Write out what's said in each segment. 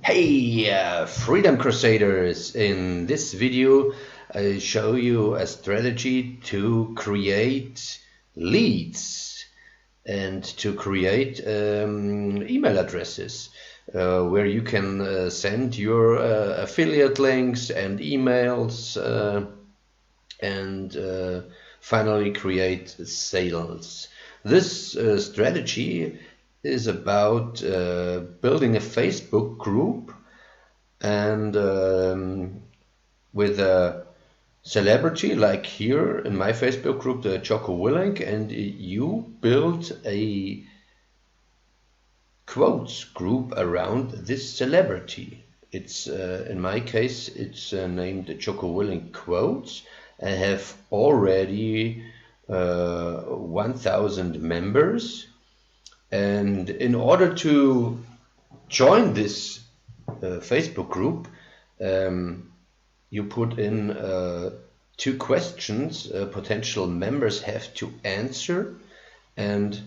Hey, Freedom Crusaders! In this video, I show you a strategy to create leads and to create email addresses where you can send your affiliate links and emails and finally create sales. This strategy is about building a Facebook group and with a celebrity like here in my Facebook group, the Jocko Willink, and you build a quotes group around this celebrity. It's in my case, it's named Jocko Willink Quotes. I have already 1,000 members, and in order to join this Facebook group, you put in 2 questions potential members have to answer, and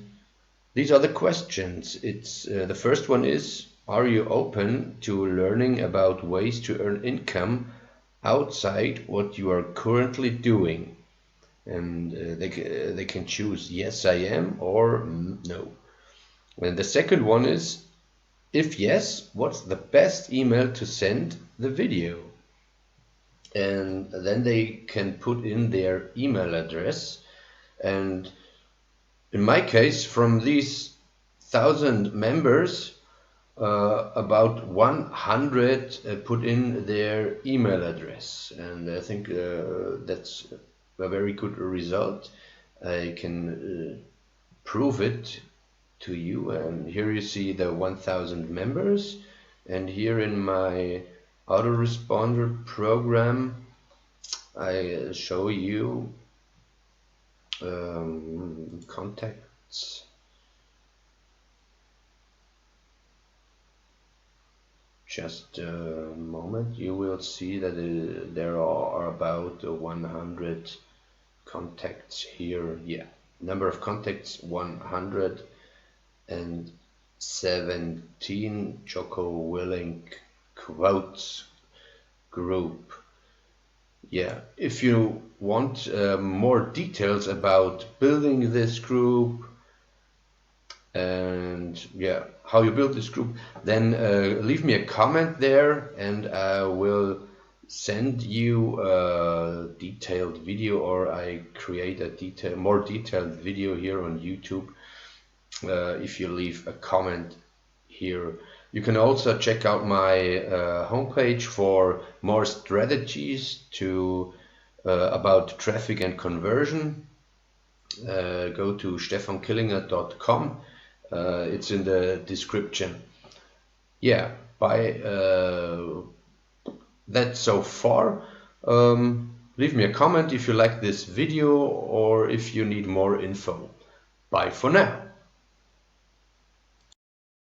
these are the questions. It's the first one is, are you open to learning about ways to earn income outside what you are currently doing? And they can choose yes I am or no. And the second one is, if yes, what's the best email to send the video? And then they can put in their email address, and in my case, from these 1,000 members, about 100 put in their email address, and I think that's a very good result. I can prove it to you, and here you see the 1,000 members, and here in my autoresponder program I show you contacts. Just a moment, you will see that there are about 100 contacts here. Yeah, number of contacts 117. Jocko Willink Quotes group. Yeah, if you want more details about building this group and yeah, how you build this group, then leave me a comment there and I will send you a detailed video, or I create a more detailed video here on YouTube if you leave a comment here. You can also check out my homepage for more strategies to about traffic and conversion. Go to stefankillinger.com. It's in the description. Yeah, that's so far. Leave me a comment if you like this video or if you need more info. Bye for now.